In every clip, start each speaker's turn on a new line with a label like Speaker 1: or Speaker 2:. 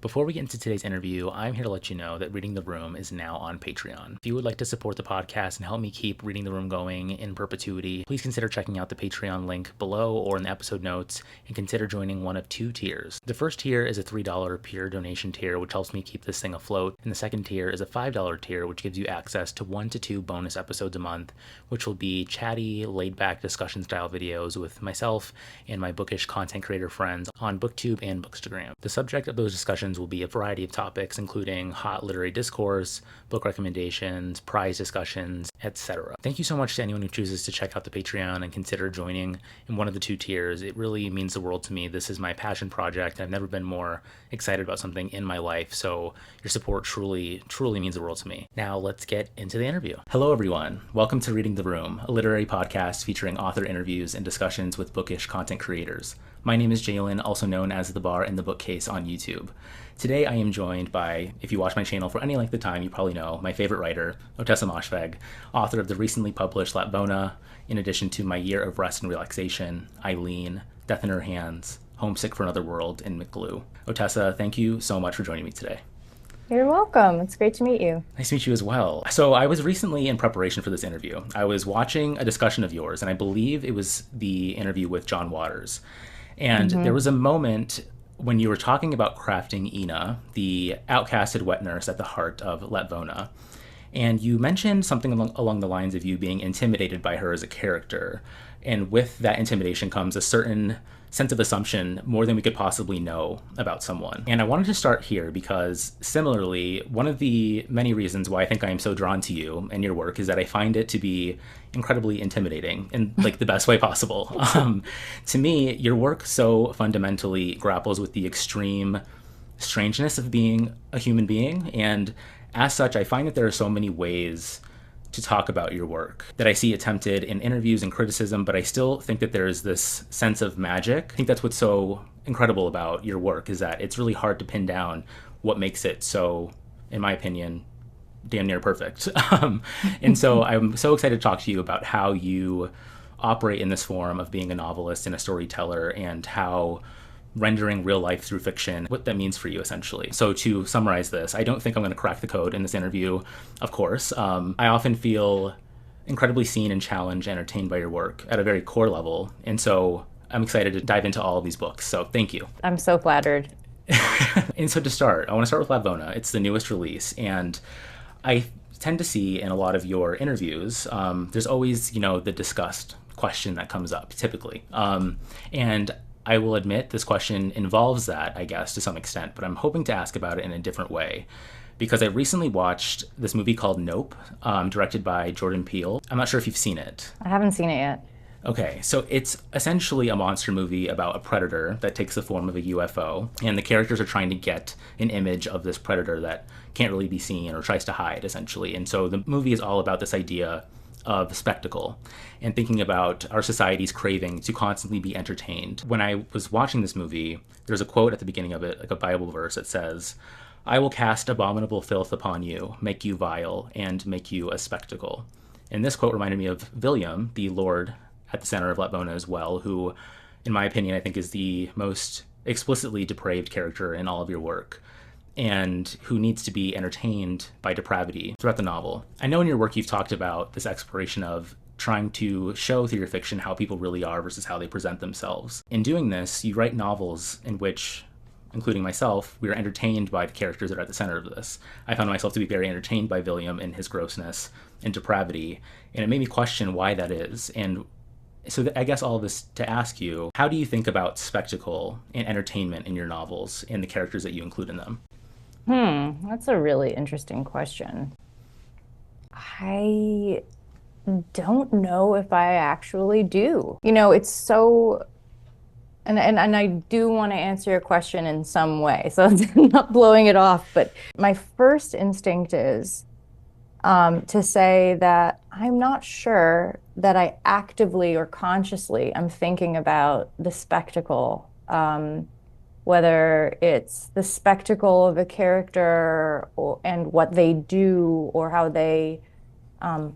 Speaker 1: Before we get into today's interview, I'm here to let you know that Reading the Room is now on Patreon. If you would like to support the podcast and help me keep Reading the Room going in perpetuity, please consider checking out the Patreon link below or in the episode notes and consider joining one of two tiers. The first tier is a $3 pure donation tier, which helps me keep this thing afloat, and the second tier is a $5 tier, which gives you access to 1 to 2 bonus episodes a month, which will be chatty, laid-back discussion-style videos with myself and my bookish content creator friends on BookTube and Bookstagram. The subject of those discussions will be a variety of topics, including hot literary discourse, book recommendations, prize discussions, etc. Thank you so much to anyone who chooses to check out the Patreon and consider joining in one of the two tiers. It really means the world to me. This is my passion project, and I've never been more excited about something in my life, so your support truly means the world to me. Now let's get into the interview. Hello everyone, welcome to Reading the Room, a literary podcast featuring author interviews and discussions with bookish content creators. My name is Jalen, also known as The Bar in the Bookcase on YouTube. Today I am joined by, if you watch my channel for any length of time, you probably know, my favorite writer, Ottessa Moshfegh, author of the recently published Lapvona, in addition to My Year of Rest and Relaxation, Eileen, Death in Her Hands, Homesick for Another World, and McGlue. Ottessa, thank you so much for joining me today.
Speaker 2: You're welcome. It's great to meet you.
Speaker 1: Nice to meet you as well. So I was recently, in preparation for this interview, I was watching a discussion of yours, and I believe it was the interview with John Waters. And there was a moment when you were talking about crafting Ina, the outcasted wet nurse at the heart of Lapvona. And you mentioned something along the lines of you being intimidated by her as a character. And with that intimidation comes a certain sense of assumption, more than we could possibly know about someone. And I wanted to start here because, similarly, one of the many reasons why I think I am so drawn to you and your work is that I find it to be incredibly intimidating in like the best way possible. To me, your work so fundamentally grapples with the extreme strangeness of being a human being, and as such, I find that there are so many ways to talk about your work that I see attempted in interviews and criticism, but I still think that there is this sense of magic. I think that's what's so incredible about your work, is that it's really hard to pin down what makes it so, in my opinion, damn near perfect. And so I'm so excited to talk to you about how you operate in this form of being a novelist and a storyteller, and how rendering real life through fiction, what that means for you, essentially. So to summarize this, I don't think I'm going to crack the code in this interview, of course. I often feel incredibly seen and challenged and entertained by your work at a very core level. And so I'm excited to dive into all of these books. So thank you.
Speaker 2: I'm so flattered.
Speaker 1: And so to start, I want to start with Lapvona. It's the newest release. And I tend to see in a lot of your interviews, there's always, the disgust question that comes up, typically. And I will admit this question involves that, I guess, to some extent, but I'm hoping to ask about it in a different way, because I recently watched this movie called Nope, directed by Jordan Peele. I'm not sure if you've seen it.
Speaker 2: I haven't seen it yet.
Speaker 1: Okay, so it's essentially a monster movie about a predator that takes the form of a UFO, and the characters are trying to get an image of this predator that can't really be seen or tries to hide, essentially. And so the movie is all about this idea of spectacle and thinking about our society's craving to constantly be entertained. When I was watching this movie, there's a quote at the beginning of it, like a Bible verse that says, "I will cast abominable filth upon you, make you vile, and make you a spectacle." And this quote reminded me of William, the Lord at the center of Lapvona as well, who, in my opinion, I think is the most explicitly depraved character in all of your work, and who needs to be entertained by depravity throughout the novel. I know in your work you've talked about this exploration of trying to show through your fiction how people really are versus how they present themselves. In doing this, you write novels in which, including myself, we are entertained by the characters that are at the center of this. I found myself to be very entertained by William and his grossness and depravity, and it made me question why that is. And so I guess all of this to ask you, how do you think about spectacle and entertainment in your novels and the characters that you include in them?
Speaker 2: That's a really interesting question. I don't know if I actually do. It's so, and I do want to answer your question in some way, so I'm not blowing it off, but my first instinct is to say that I'm not sure that I actively or consciously am thinking about the spectacle, whether it's the spectacle of a character and what they do or how they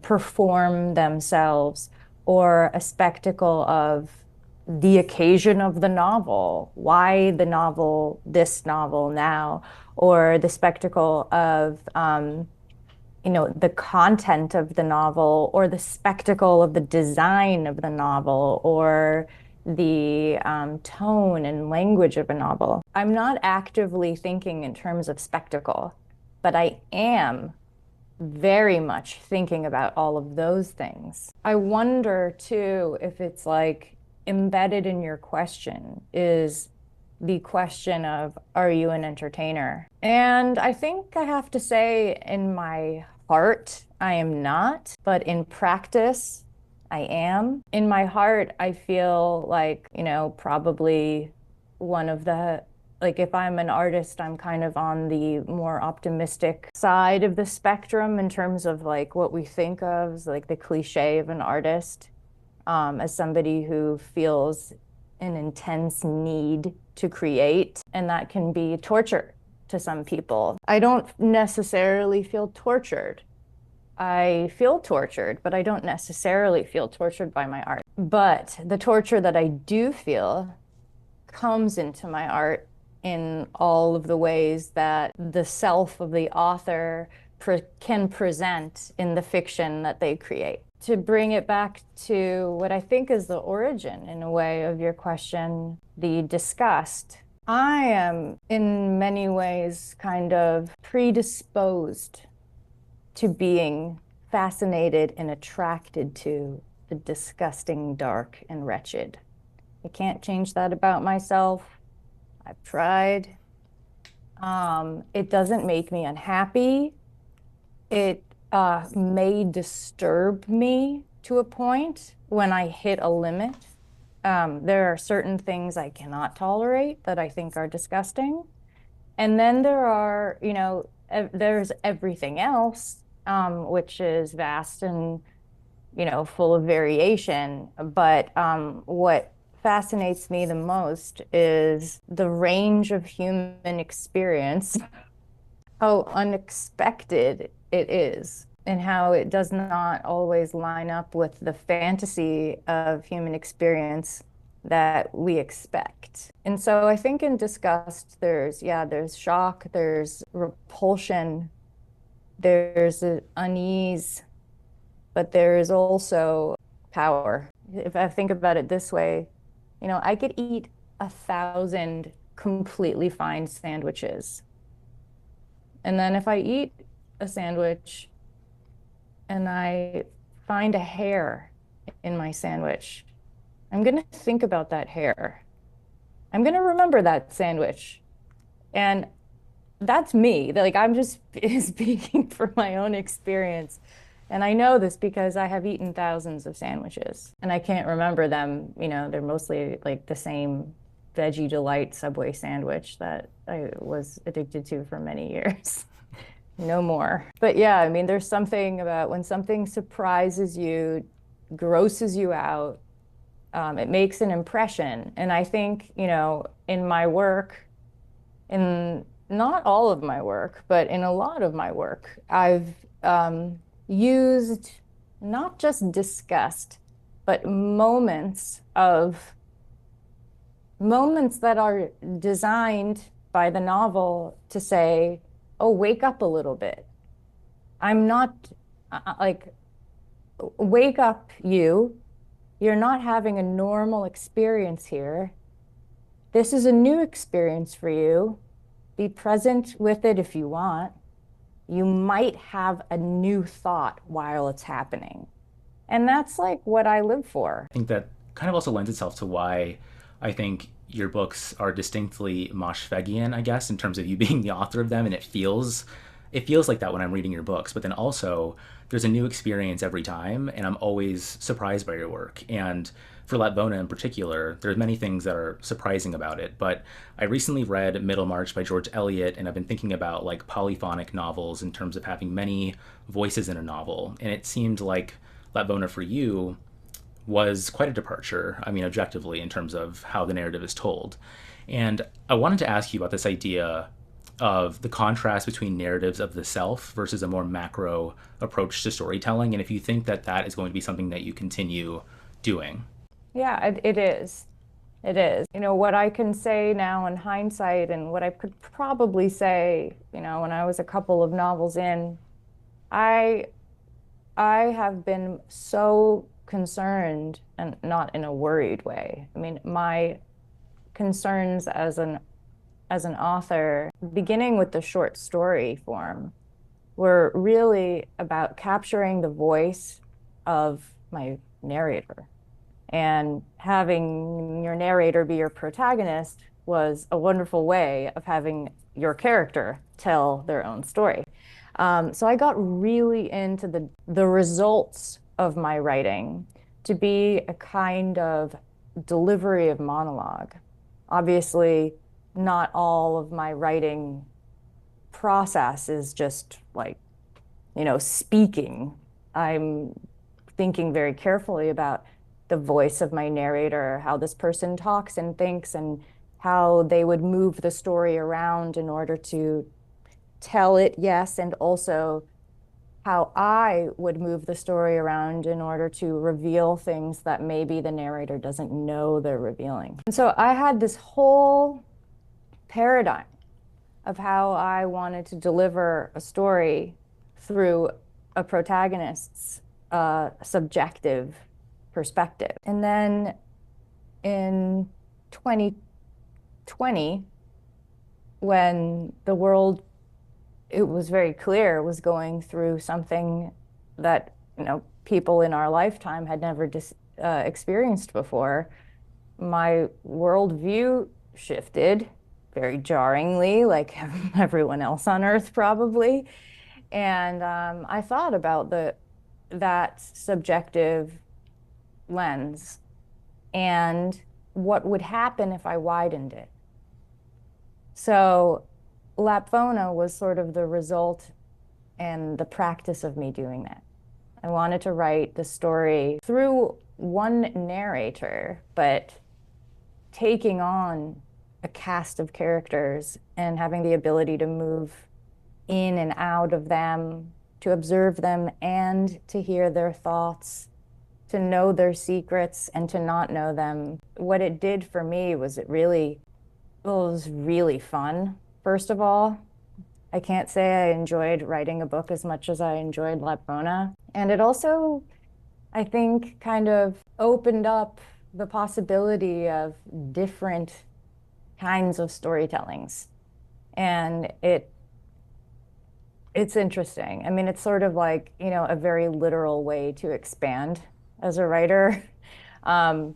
Speaker 2: perform themselves, or a spectacle of the occasion of the novel, why the novel, this novel now, or the spectacle of, the content of the novel, or the spectacle of the design of the novel, or the tone and language of a novel. I'm not actively thinking in terms of spectacle, but I am very much thinking about all of those things. I wonder too if it's like embedded in your question is the question of, are you an entertainer? And I think I have to say, in my heart, I am not, but in practice, I am. In my heart, I feel like, probably one of the like if I'm an artist, I'm kind of on the more optimistic side of the spectrum in terms of like what we think of as like the cliche of an artist, as somebody who feels an intense need to create, and that can be torture to some people. I don't necessarily feel tortured. I feel tortured, but I don't necessarily feel tortured by my art. But the torture that I do feel comes into my art in all of the ways that the self of the author can present in the fiction that they create. To bring it back to what I think is the origin, in a way, of your question, the disgust. I am, in many ways, kind of predisposed to being fascinated and attracted to the disgusting, dark, and wretched. I can't change that about myself. I've tried. It doesn't make me unhappy. It may disturb me to a point when I hit a limit. There are certain things I cannot tolerate that I think are disgusting. And then there are, there's everything else, which is vast and, full of variation. But what fascinates me the most is the range of human experience, how unexpected it is, and how it does not always line up with the fantasy of human experience that we expect. And so I think in disgust, there's shock, there's repulsion, there's unease, but there is also power. If I think about it this way, I could eat 1,000 completely fine sandwiches. And then if I eat a sandwich and I find a hair in my sandwich, I'm going to think about that hair. I'm going to remember that sandwich. And that's me. Like, I'm just speaking for my own experience. And I know this because I have eaten thousands of sandwiches and I can't remember them. They're mostly like the same Veggie Delight Subway sandwich that I was addicted to for many years. No more. But yeah, I mean, there's something about when something surprises you, grosses you out, it makes an impression. And I think, in my work, in not all of my work, but in a lot of my work, I've used not just disgust, but moments that are designed by the novel to say, oh, wake up a little bit. I'm not like, wake up, you. You're not having a normal experience here. This is a new experience for you. Be present with it if you want. You might have a new thought while it's happening. And that's like what I live for.
Speaker 1: I think that kind of also lends itself to why I think your books are distinctly Moshfeghian, I guess, in terms of you being the author of them, and it feels like that when I'm reading your books. But then also there's a new experience every time, and I'm always surprised by your work. And for Latvona in particular, there's many things that are surprising about it. But I recently read Middlemarch by George Eliot, and I've been thinking about like polyphonic novels in terms of having many voices in a novel. And it seemed like Latvona for you was quite a departure, I mean, objectively, in terms of how the narrative is told. And I wanted to ask you about this idea of the contrast between narratives of the self versus a more macro approach to storytelling, and if you think that that is going to be something that you continue doing.
Speaker 2: Yeah, it is. It is. You know, what I can say now in hindsight and what I could probably say, you know, when I was a couple of novels in, I I have been so concerned and not in a worried way. I mean, my concerns as an author, beginning with the short story form, were really about capturing the voice of my narrator. And having your narrator be your protagonist was a wonderful way of having your character tell their own story. So I got really into the results of my writing to be a kind of delivery of monologue. Obviously, not all of my writing process is just like, you know, speaking. I'm thinking very carefully about the voice of my narrator, how this person talks and thinks, and how they would move the story around in order to tell it, yes, and also how I would move the story around in order to reveal things that maybe the narrator doesn't know they're revealing. And so I had this whole paradigm of how I wanted to deliver a story through a protagonist's subjective perspective. And then in 2020, when the world, it was very clear, was going through something that, you know, people in our lifetime had never experienced before, my worldview shifted very jarringly, like everyone else on Earth probably. And I thought about that subjective lens and what would happen if I widened it. So Lapfona was sort of the result and the practice of me doing that. I wanted to write the story through one narrator, but taking on a cast of characters and having the ability to move in and out of them, to observe them and to hear their thoughts, to know their secrets and to not know them. What it did for me was it was really fun. First of all, I can't say I enjoyed writing a book as much as I enjoyed Lapfona. And it also, I think, kind of opened up the possibility of different kinds of storytellings. And it's interesting. I mean, it's sort of like, you know, a very literal way to expand as a writer. And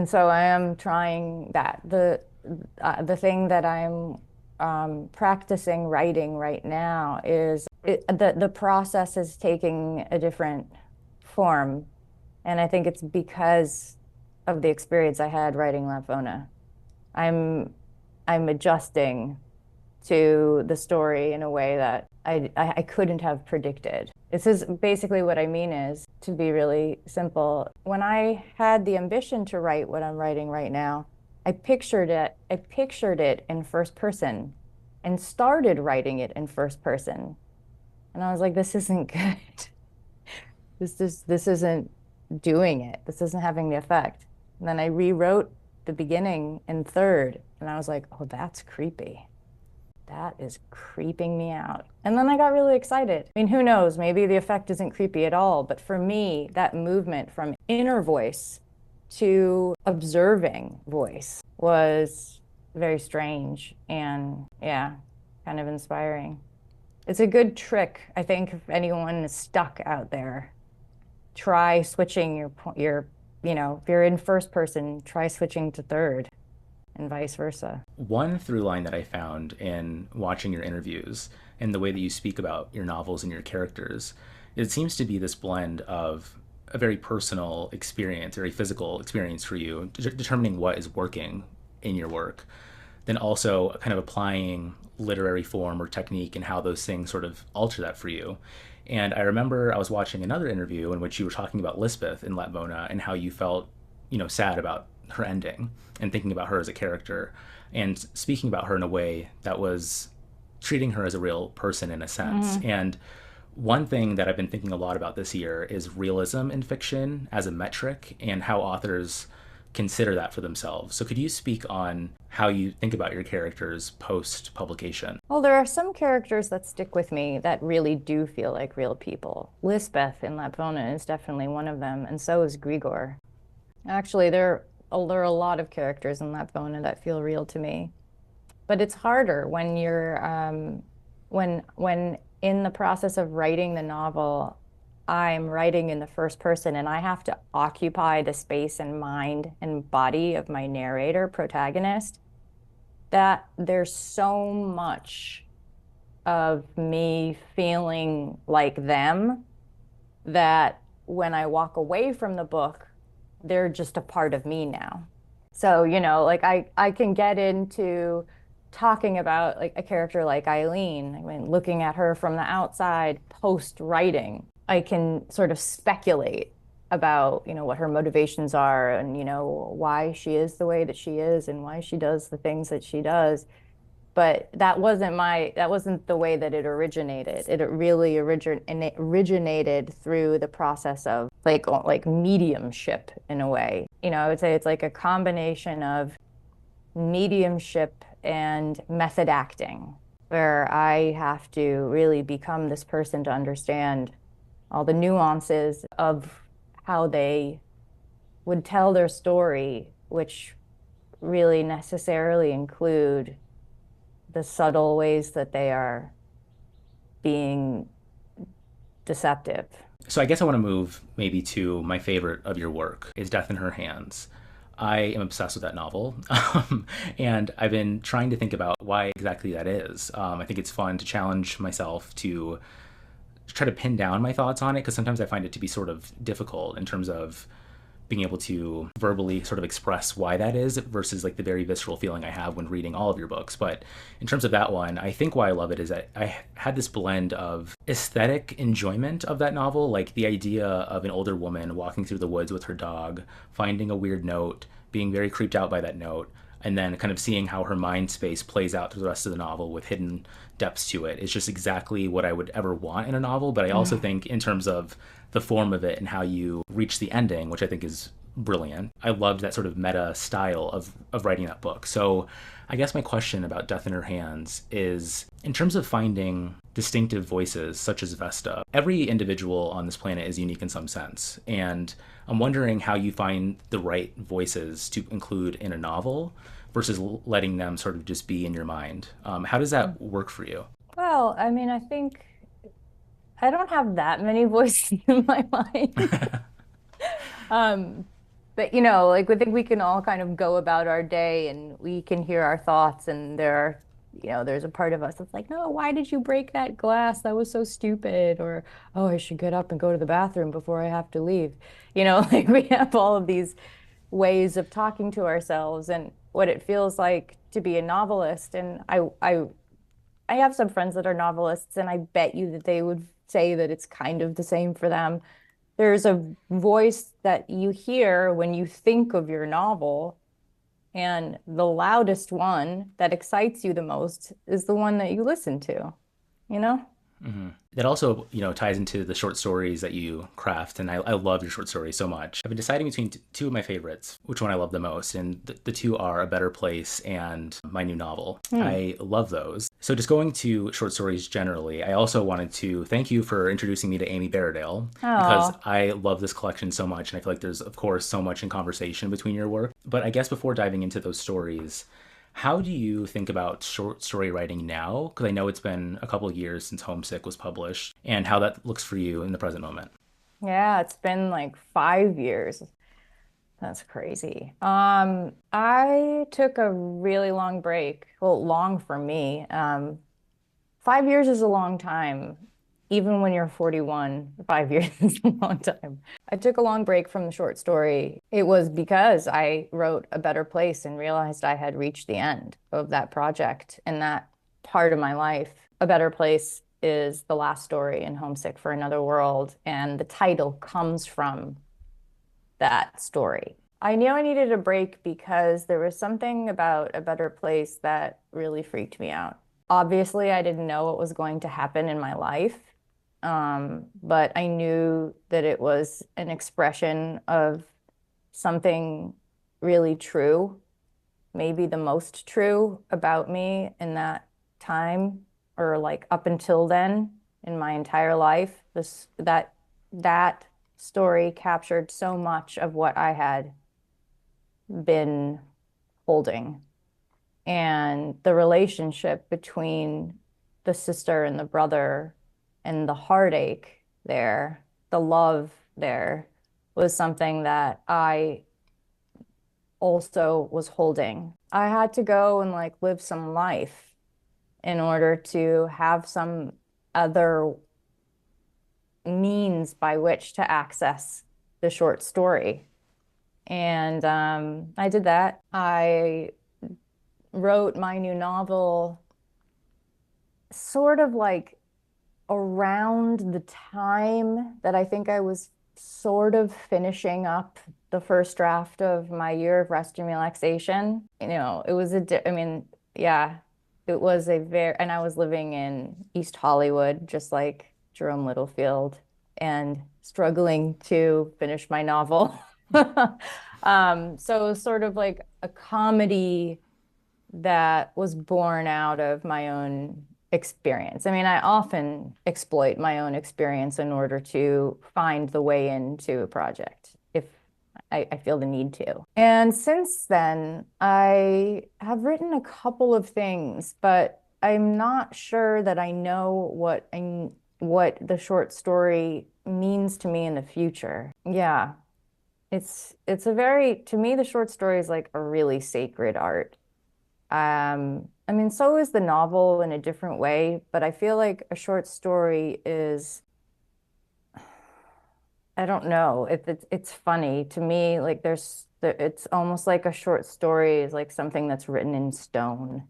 Speaker 2: so I am trying that. The thing that I'm practicing writing right now is the process is taking a different form. And I think it's because of the experience I had writing Lapfona. I'm adjusting to the story in a way that I couldn't have predicted. This is basically what I mean is, to be really simple, when I had the ambition to write what I'm writing right now, I pictured it in first person and started writing it in first person. And I was like, this isn't good. This isn't doing it. This isn't having the effect. And then I rewrote the beginning in third, and I was like, oh, that's creepy. That is creeping me out. And then I got really excited. I mean, who knows? Maybe the effect isn't creepy at all. But for me, that movement from inner voice to observing voice was very strange and, yeah, kind of inspiring. It's a good trick, I think, if anyone is stuck out there. Try switching your, you know, if you're in first person, try switching to third and vice versa.
Speaker 1: One through line that I found in watching your interviews and the way that you speak about your novels and your characters, it seems to be this blend of a very personal experience, very physical experience for you, determining what is working in your work, then also kind of applying literary form or technique and how those things sort of alter that for you. And I remember I was watching another interview in which you were talking about Lisbeth in Lapfona and how you felt, you know, sad about her ending and thinking about her as a character and speaking about her in a way that was treating her as a real person in a sense. Mm-hmm. And one thing that I've been thinking a lot about this year is realism in fiction as a metric and how authors consider that for themselves. So could you speak on how you think about your characters post publication?
Speaker 2: Well, there are some characters that stick with me that really do feel like real people. Lisbeth in Lapona is definitely one of them, and so is Grigor. Actually, there are a lot of characters in Lapona that feel real to me. But it's harder when you're when in the process of writing the novel, I'm writing in the first person and I have to occupy the space and mind and body of my narrator protagonist, that there's so much of me feeling like them that when I walk away from the book, they're just a part of me now. So, like I can get into talking about like a character like Eileen. I mean, looking at her from the outside post writing, I can sort of speculate about, what her motivations are and, why she is the way that she is and why she does the things that she does. But that wasn't the way that it originated. It really originated through the process of like mediumship in a way. I would say it's like a combination of mediumship and method acting, where I have to really become this person to understand all the nuances of how they would tell their story, which really necessarily include the subtle ways that they are being deceptive.
Speaker 1: So I guess I want to move maybe to my favorite of your work is Death in Her Hands. I am obsessed with that novel, and I've been trying to think about why exactly that is. I think it's fun to challenge myself to try to pin down my thoughts on it, because sometimes I find it to be sort of difficult in terms of being able to verbally sort of express why that is versus like the very visceral feeling I have when reading all of your books. But in terms of that one, I think why I love it is that I had this blend of aesthetic enjoyment of that novel, like the idea of an older woman walking through the woods with her dog, finding a weird note, being very creeped out by that note, and then kind of seeing how her mind space plays out through the rest of the novel with hidden depths to it. It's just exactly what I would ever want in a novel. But I also think in terms of the form of it and how you reach the ending, which I think is brilliant. I loved that sort of meta style of writing that book. So I guess my question about Death in Her Hands is, in terms of finding distinctive voices such as Vesta, every individual on this planet is unique in some sense. And I'm wondering how you find the right voices to include in a novel versus letting them sort of just be in your mind. How does that work for you?
Speaker 2: Well, I mean, I think I don't have that many voices in my mind. Um, but like I think we can all kind of go about our day and we can hear our thoughts and there's a part of us that's like, no, why did you break that glass? That was so stupid. Or, oh, I should get up and go to the bathroom before I have to leave. Like we have all of these ways of talking to ourselves and what it feels like to be a novelist. And I have some friends that are novelists, and I bet you that they would say that it's kind of the same for them. There's a voice that you hear when you think of your novel, and the loudest one that excites you the most is the one that you listen to, you know?
Speaker 1: That also, ties into the short stories that you craft, and I love your short stories so much. I've been deciding between two of my favorites, which one I love the most, and the two are A Better Place and my new novel. I love those. So just going to short stories generally, I also wanted to thank you for introducing me to Amy Baradale, because
Speaker 2: Oh,
Speaker 1: I love this collection so much, and I feel like there's, of course, so much in conversation between your work. But I guess before diving into those stories, how do you think about short story writing now? Because I know it's been a couple of years since Homesick was published, and how that looks for you in the present moment.
Speaker 2: yeah, it's been like 5 years. That's crazy. I took a really long break. Well, long for me. 5 years is a long time. Even when you're 41, 5 years is a long time. I took a long break from the short story. It was because I wrote A Better Place and realized I had reached the end of that project and that part of my life. A Better Place is the last story in Homesick for Another World, and the title comes from that story. I knew I needed a break because there was something about A Better Place that really freaked me out. Obviously, I didn't know what was going to happen in my life, but I knew that it was an expression of something really true, maybe the most true about me in that time, or like up until then in my entire life. That story captured so much of what I had been holding, and the relationship between the sister and the brother, and the heartache there, the love there, was something that I also was holding. I had to go and like live some life in order to have some other means by which to access the short story. And I did that. I wrote my new novel sort of like around the time that I think I was sort of finishing up the first draft of my year of rest and relaxation. It was I mean, yeah, it was a very, and I was living in East Hollywood, just like Jerome Littlefield, and struggling to finish my novel. So it was sort of like a comedy that was born out of my own experience. I mean, I often exploit my own experience in order to find the way into a project if I feel the need to. And since then, I have written a couple of things, but I'm not sure that I know what the short story means to me in the future. Yeah, it's a very, to me, the short story is like a really sacred art. I mean, so is the novel in a different way, but I feel like a short story is, I don't know if it's funny to me. Like it's almost like a short story is like something that's written in stone,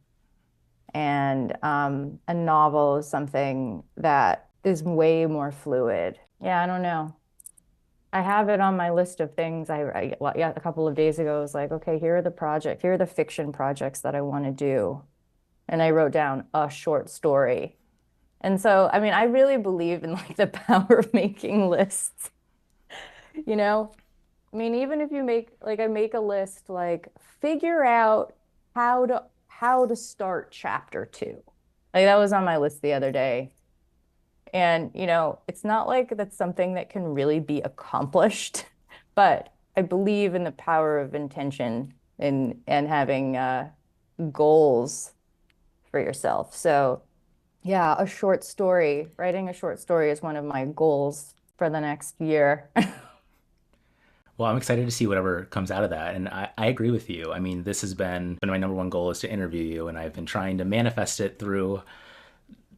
Speaker 2: and a novel is something that is way more fluid. Yeah, I don't know. I have it on my list of things. Well, yeah, a couple of days ago, I was like, okay, here are the fiction projects that I want to do. And I wrote down a short story. And so, I mean, I really believe in like the power of making lists, you know? I mean, even if you I make a list, like figure out how to start chapter 2. Like that was on my list the other day. And, it's not like that's something that can really be accomplished, but I believe in the power of intention and having goals for yourself. So, yeah, writing a short story is one of my goals for the next year.
Speaker 1: Well, I'm excited to see whatever comes out of that. And I agree with you. I mean, this has been my number one goal is to interview you. And I've been trying to manifest it through,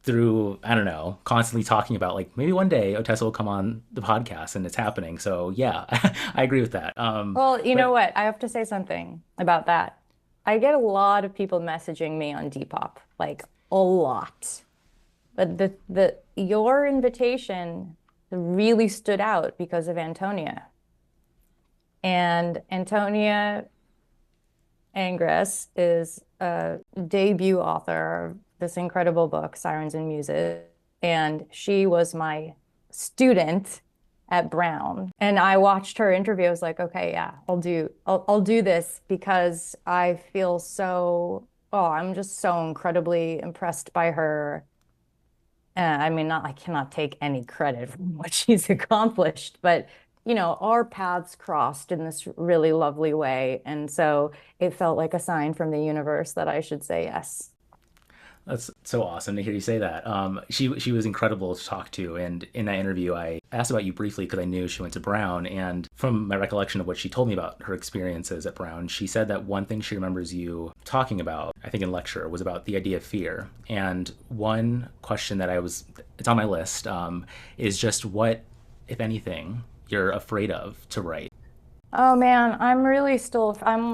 Speaker 1: I don't know, constantly talking about like maybe one day Otessa will come on the podcast and it's happening. So yeah, I agree with that.
Speaker 2: Well, you know
Speaker 1: But
Speaker 2: what? I have to say something about that. I get a lot of people messaging me on Depop, like a lot. But the your invitation really stood out because of Antonia. And Antonia Angress is a debut author of this incredible book, Sirens and Muses. And she was my student at Brown. And I watched her interview. I was like, okay, yeah, I'll do this because I feel so, oh, I'm just so incredibly impressed by her. I mean, I cannot take any credit for what she's accomplished, but our paths crossed in this really lovely way. And so it felt like a sign from the universe that I should say yes.
Speaker 1: that's so awesome to hear you say that. She was incredible to talk to, and in that interview, I asked about you briefly because I knew she went to Brown, and from my recollection of what she told me about her experiences at Brown, she said that one thing she remembers you talking about, I think in lecture, was about the idea of fear. And one question that it's on my list, is just what, if anything, you're afraid of to write.
Speaker 2: Oh man, I'm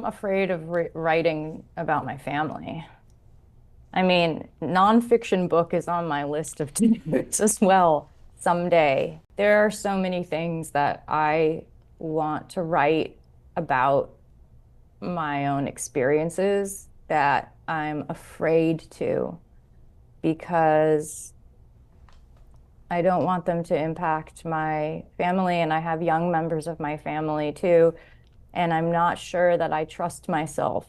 Speaker 2: afraid of writing about my family. I mean, nonfiction book is on my list of to-dos as well someday. There are so many things that I want to write about my own experiences that I'm afraid to, because I don't want them to impact my family. And I have young members of my family too. And I'm not sure that I trust myself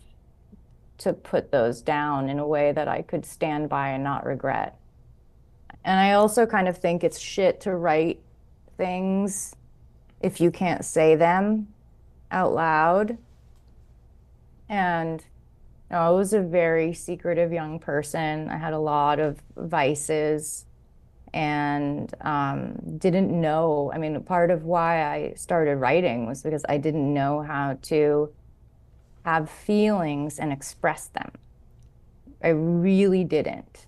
Speaker 2: to put those down in a way that I could stand by and not regret. And I also kind of think it's shit to write things if you can't say them out loud. And I was a very secretive young person. I had a lot of vices and didn't know. I mean, part of why I started writing was because I didn't know how to have feelings and express them. I really didn't.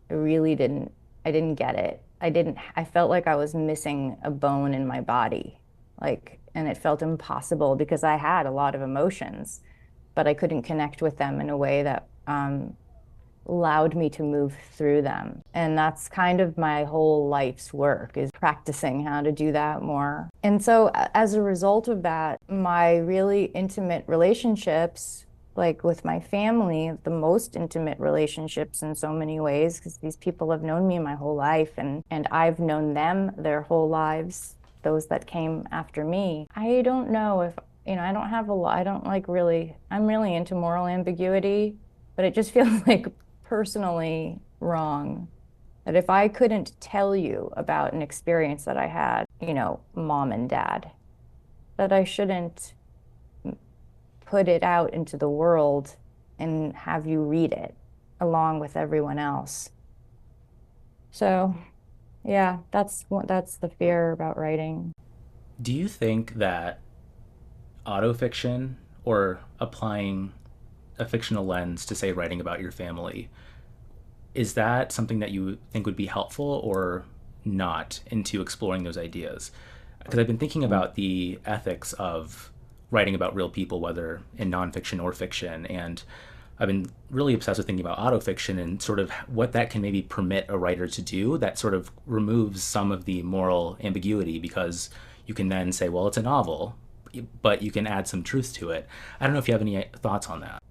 Speaker 2: I really didn't. I didn't get it. I felt like I was missing a bone in my body. Like, and it felt impossible because I had a lot of emotions, but I couldn't connect with them in a way that allowed me to move through them. And that's kind of my whole life's work is practicing how to do that more. And so as a result of that, my really intimate relationships, like with my family, the most intimate relationships in so many ways, because these people have known me my whole life and I've known them their whole lives, those that came after me. I don't know if, I don't have a lot, I don't like really, I'm really into moral ambiguity, but it just feels like personally wrong. That if I couldn't tell you about an experience that I had, mom and dad, that I shouldn't put it out into the world and have you read it along with everyone else. So, yeah, that's the fear about writing.
Speaker 1: Do you think that autofiction or applying a fictional lens to, say, writing about your family, is that something that you think would be helpful or not into exploring those ideas? Because I've been thinking about the ethics of writing about real people, whether in nonfiction or fiction, and I've been really obsessed with thinking about autofiction and sort of what that can maybe permit a writer to do that sort of removes some of the moral ambiguity because you can then say, well, it's a novel, but you can add some truth to it. I don't know if you have any thoughts on that.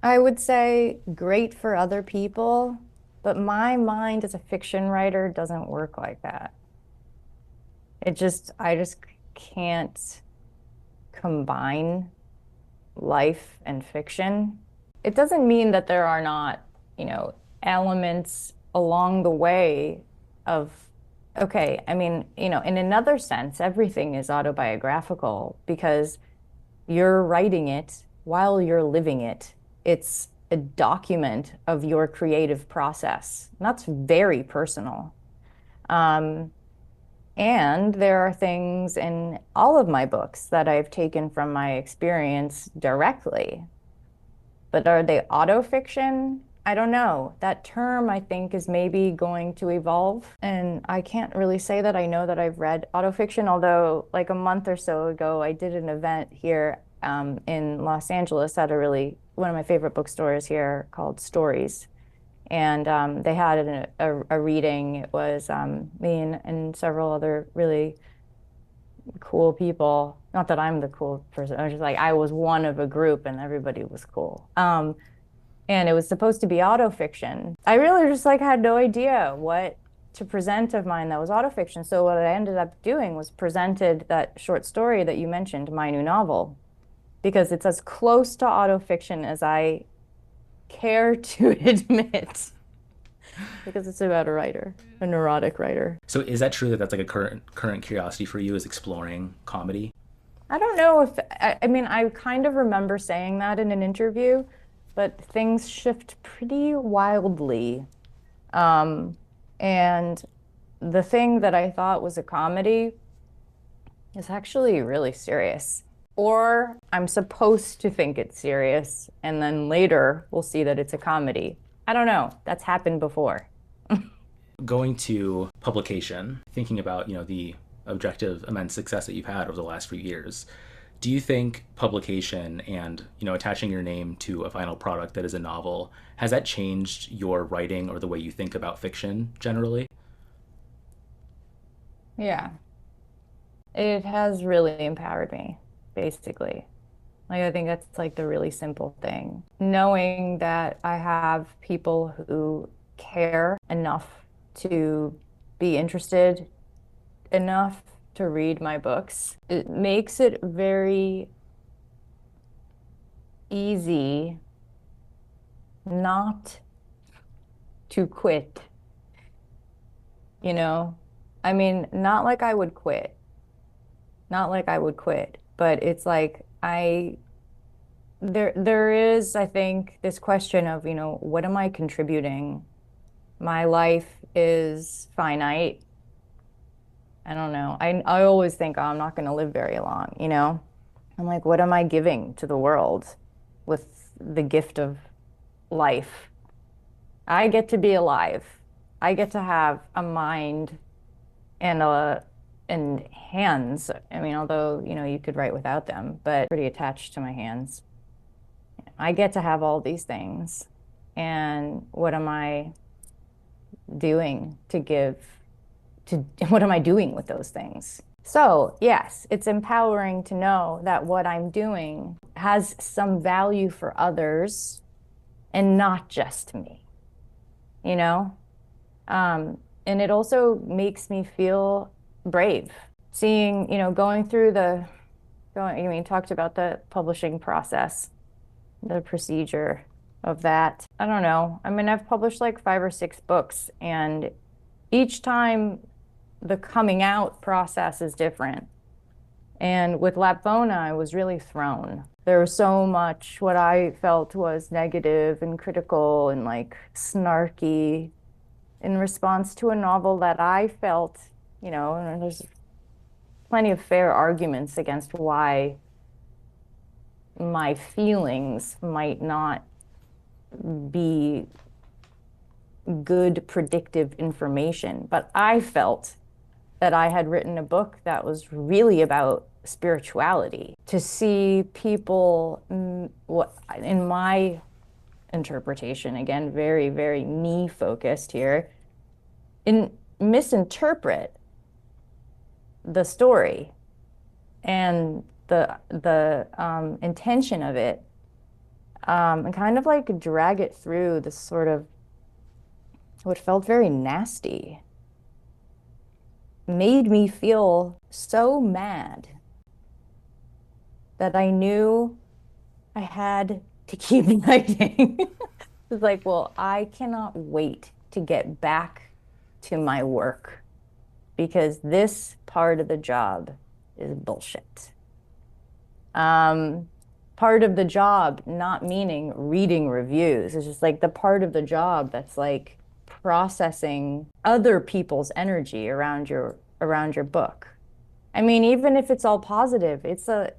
Speaker 2: I would say great for other people, but my mind as a fiction writer doesn't work like that. I just can't combine life and fiction. It doesn't mean that there are not, elements along the way of, okay, I mean, in another sense, everything is autobiographical because you're writing it while you're living it. It's a document of your creative process. And that's very personal. Um, and there are things in all of my books that I've taken from my experience directly. But are they autofiction? I don't know. That term, I think, is maybe going to evolve. And I can't really say that I know that I've read autofiction, although, like a month or so ago, I did an event here in Los Angeles at one of my favorite bookstores here called Stories. And they had a reading. It was me and several other really cool people. Not that I'm the cool person. I was just like, I was one of a group and everybody was cool. And it was supposed to be autofiction. I really just like had no idea what to present of mine that was autofiction. So what I ended up doing was presented that short story that you mentioned, my new novel, because it's as close to autofiction as I care to admit, because it's about a writer, a neurotic writer.
Speaker 1: So is that true that that's like a current curiosity for you is exploring comedy?
Speaker 2: I don't know if, I mean, I kind of remember saying that in an interview, but things shift pretty wildly. Um, and the thing that I thought was a comedy is actually really serious. Or I'm supposed to think it's serious, and then later we'll see that it's a comedy. I don't know. That's happened before.
Speaker 1: Going to publication, thinking about, the objective immense success that you've had over the last few years, do you think publication and, attaching your name to a final product that is a novel, has that changed your writing or the way you think about fiction generally?
Speaker 2: Yeah, it has really empowered me, basically. Like, I think that's like the really simple thing. Knowing that I have people who care enough to be interested enough to read my books, it makes it very easy not to quit, you know? I mean, not like I would quit, not like I would quit, but it's like there is, I think, this question of, what am I contributing? My life is finite. I don't know. I always think, oh, I'm not going to live very long, you know? I'm like, what am I giving to the world with the gift of life? I get to be alive. I get to have a mind and hands. I mean, although, you could write without them, but pretty attached to my hands. I get to have all these things. And what am I doing to give to what am I doing with those things? So, yes, it's empowering to know that what I'm doing has some value for others and not just me, you know? And it also makes me feel brave. Seeing, going through I mean, talked about the publishing process, the procedure of that. I don't know. I mean, I've published like 5 or 6 books, and each time the coming out process is different. And with Lapvona, I was really thrown. There was so much what I felt was negative and critical and like snarky in response to a novel that I felt, and there's plenty of fair arguments against why my feelings might not be good predictive information. But I felt that I had written a book that was really about spirituality. To see people, what in my interpretation, again, very, very me focused here, misinterpret the story and the intention of it, and kind of like drag it through this sort of what felt very nasty, made me feel so mad that I knew I had to keep writing. It's like, well, I cannot wait to get back to my work because this part of the job is bullshit. Part of the job not meaning reading reviews. It's just like the part of the job that's like processing other people's energy around your book. I mean, even if it's all positive, what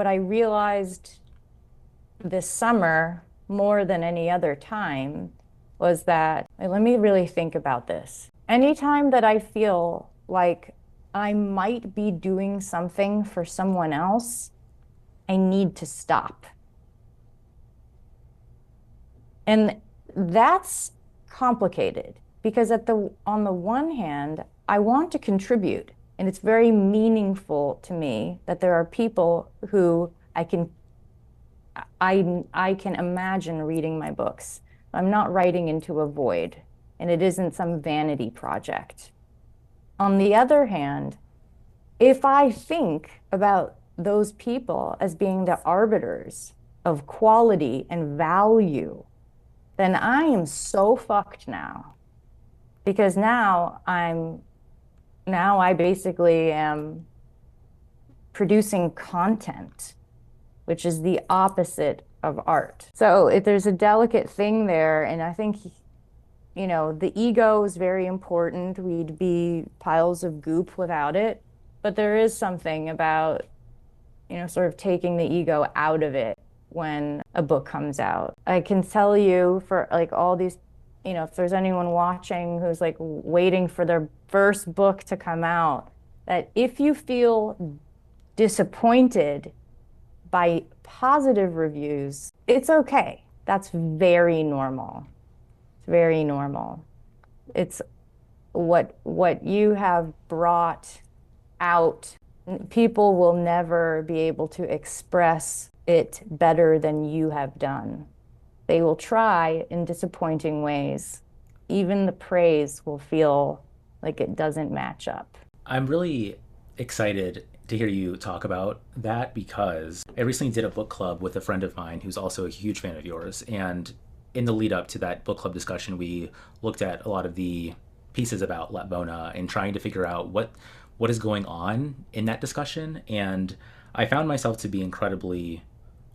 Speaker 2: I realized this summer more than any other time was that, let me really think about this. Anytime that I feel like I might be doing something for someone else, I need to stop. And that's complicated because on the one hand, I want to contribute, and it's very meaningful to me that there are people who I can imagine reading my books. I'm not writing into a void, and it isn't some vanity project. On the other hand, if I think about those people as being the arbiters of quality and value, then I am so fucked now. Because now I basically am producing content, which is the opposite of art. So there's a delicate thing there, and I think, the ego is very important. We'd be piles of goop without it. But there is something about, sort of taking the ego out of it when a book comes out. I can tell you for like all these, if there's anyone watching who's like waiting for their first book to come out, that if you feel disappointed by positive reviews, it's okay. That's very normal. It's very normal. It's what you have brought out. People will never be able to express it better than you have done. They will try in disappointing ways. Even the praise will feel like it doesn't match up.
Speaker 1: I'm really excited to hear you talk about that because I recently did a book club with a friend of mine who's also a huge fan of yours. And in the lead up to that book club discussion, we looked at a lot of the pieces about Latbona and trying to figure out what is going on in that discussion. And I found myself to be incredibly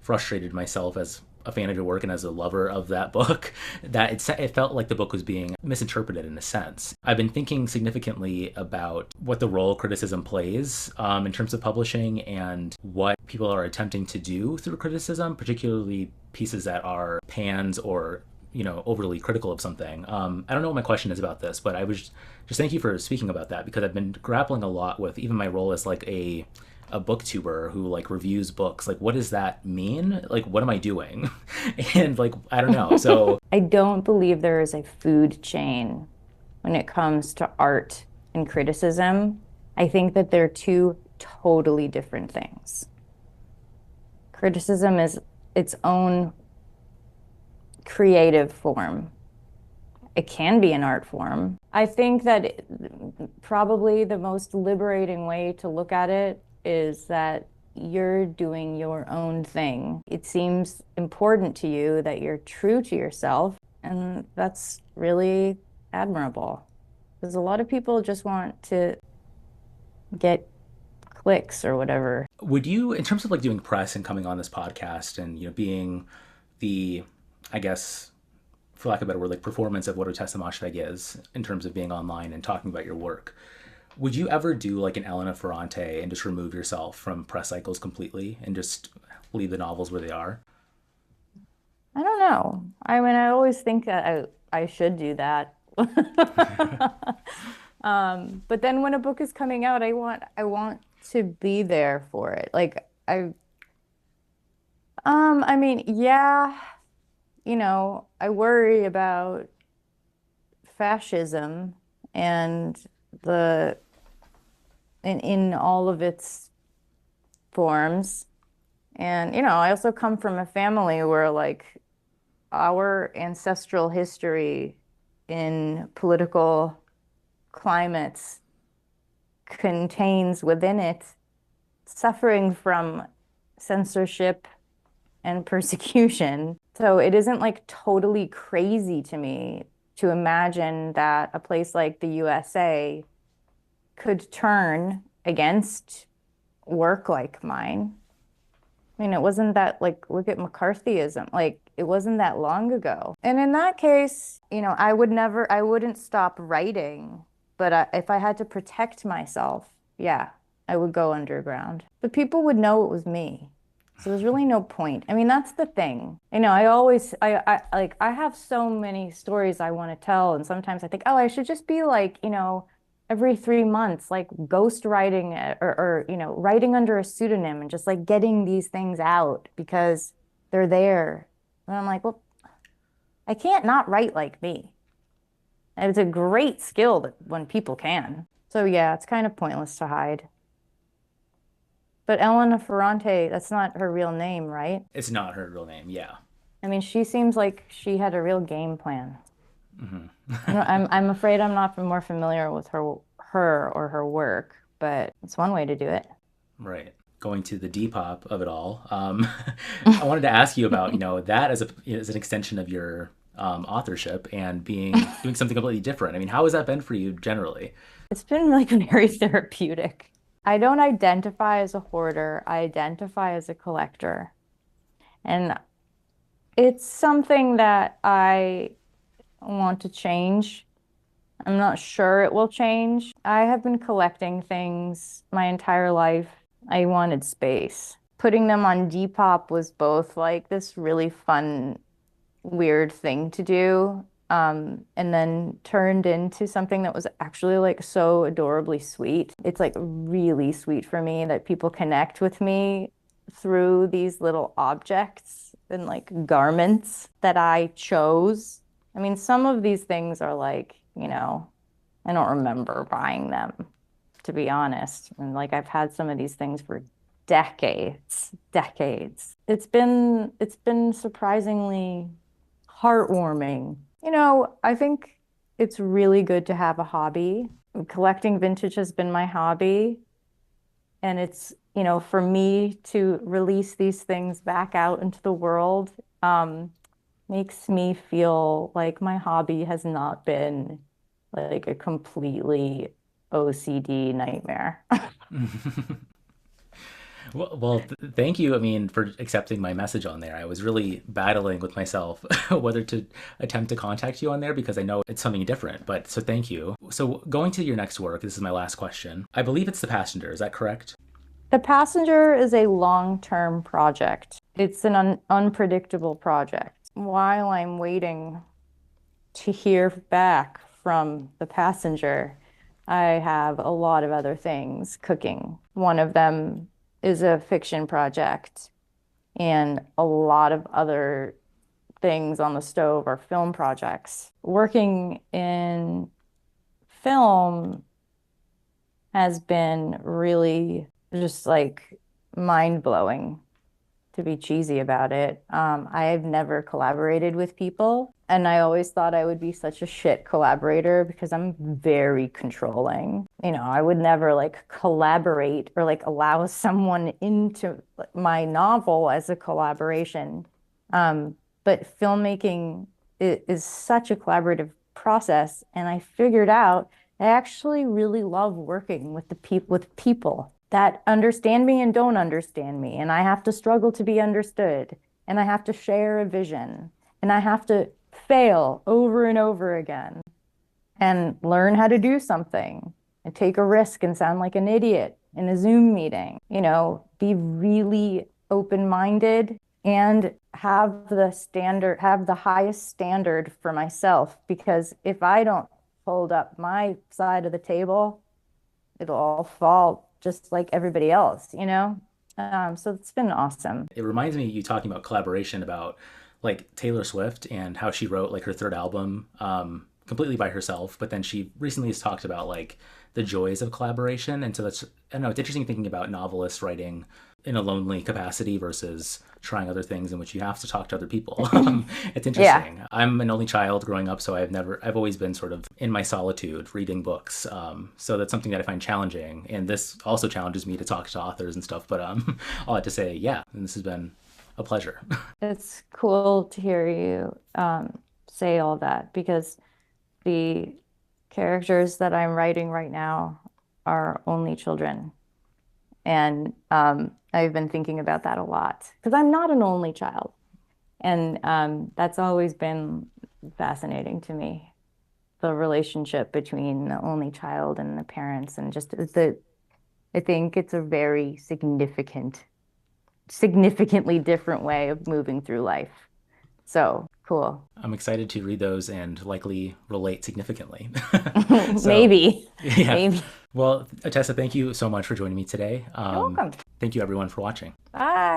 Speaker 1: frustrated myself as a fan of your work and as a lover of that book that it felt like the book was being misinterpreted in a sense. I've been thinking significantly about what the role criticism plays in terms of publishing and what people are attempting to do through criticism, particularly pieces that are pans or overly critical of something. I don't know what my question is about this, but I was just thank you for speaking about that because I've been grappling a lot with even my role as like a booktuber who like reviews books. Like, what does that mean? Like, what am I doing? And like, I don't know. So
Speaker 2: I don't believe there is a food chain when it comes to art and criticism. I think that they're two totally different things. Criticism is its own creative form. It can be an art form. I think that probably the most liberating way to look at it is that you're doing your own thing. It seems important to you that you're true to yourself, and that's really admirable. Because a lot of people just want to get clicks or whatever.
Speaker 1: would you, in terms of like doing press and coming on this podcast and being the, I guess, for lack of a better word, like performance of what Otessa Moshfegh is in terms of being online and talking about your work, would you ever do like an Elena Ferrante and just remove yourself from press cycles completely and just leave the novels where they are?
Speaker 2: I don't know. I mean, I always think that I should do that. But then when a book is coming out, I want to be there for it. Like I mean, yeah, I worry about fascism and the in all of its forms. And I also come from a family where like our ancestral history in political climates contains within it suffering from censorship and persecution. So it isn't like totally crazy to me to imagine that a place like the USA could turn against work like mine. I mean, it wasn't that like, look at McCarthyism. Like, it wasn't that long ago. And in that case, I wouldn't stop writing. But if I had to protect myself, yeah, I would go underground. But people would know it was me. So there's really no point. I mean, that's the thing. I have so many stories I want to tell. And sometimes I think, oh, I should just be like, every 3 months, like ghost writing or writing under a pseudonym and just like getting these things out because they're there. And I'm like, well, I can't not write like me. And it's a great skill that when people can. So yeah, it's kind of pointless to hide. But Elena Ferrante, that's not her real name, right?
Speaker 1: It's not her real name. Yeah.
Speaker 2: I mean, she seems like she had a real game plan. I'm afraid I'm not more familiar with her or her work, but it's one way to do it.
Speaker 1: Right. Going to the Depop of it all. I wanted to ask you about, that as an extension of your authorship and doing something completely different. I mean, how has that been for you generally?
Speaker 2: It's been like very therapeutic. I don't identify as a hoarder. I identify as a collector. And it's something that I want to change. I'm not sure it will change. I have been collecting things my entire life. I wanted space. Putting them on Depop was both like this really fun, weird thing to do, and then turned into something that was actually like so adorably sweet. It's like really sweet for me that people connect with me through these little objects and like garments that I chose. I mean, some of these things are like, I don't remember buying them, to be honest. And like I've had some of these things for decades, decades. It's been surprisingly heartwarming. I think it's really good to have a hobby. Collecting vintage has been my hobby. And it's, for me to release these things back out into the world, makes me feel like my hobby has not been like a completely OCD nightmare.
Speaker 1: Thank you. I mean, for accepting my message on there. I was really battling with myself whether to attempt to contact you on there because I know it's something different. But so thank you. So going to your next work, this is my last question. I believe it's The Passenger. Is that correct?
Speaker 2: The Passenger is a long-term project. It's an unpredictable project. While I'm waiting to hear back from The Passenger, I have a lot of other things cooking. One of them is a fiction project, and a lot of other things on the stove are film projects. Working in film has been really just like mind-blowing, to be cheesy about it. I've never collaborated with people, and I always thought I would be such a shit collaborator because I'm very controlling. I would never like collaborate or like allow someone into my novel as a collaboration. But filmmaking is such a collaborative process, and I figured out I actually really love working with with people that understand me and don't understand me. And I have to struggle to be understood. And I have to share a vision. And I have to fail over and over again and learn how to do something and take a risk and sound like an idiot in a Zoom meeting. Be really open-minded and have the highest standard for myself. Because if I don't hold up my side of the table, it'll all fall just like everybody else. So it's been awesome.
Speaker 1: It reminds me you talking about collaboration about like Taylor Swift and how she wrote like her third album completely by herself, but then she recently has talked about like the joys of collaboration. And so I don't know, it's interesting thinking about novelists writing in a lonely capacity versus trying other things in which you have to talk to other people. It's interesting. Yeah. I'm an only child growing up, so I've always been sort of in my solitude reading books. So that's something that I find challenging. And this also challenges me to talk to authors and stuff. But I'll have to say, yeah, and this has been a pleasure.
Speaker 2: It's cool to hear you say all that, because the characters that I'm writing right now are only children. And I've been thinking about that a lot because I'm not an only child. And that's always been fascinating to me, the relationship between the only child and the parents. And just I think it's a very significantly different way of moving through life. So cool.
Speaker 1: I'm excited to read those and likely relate significantly.
Speaker 2: Maybe.
Speaker 1: Yeah.
Speaker 2: Maybe.
Speaker 1: Well, Otessa, thank you so much for joining me today.
Speaker 2: You're welcome.
Speaker 1: Thank you everyone for watching.
Speaker 2: Bye.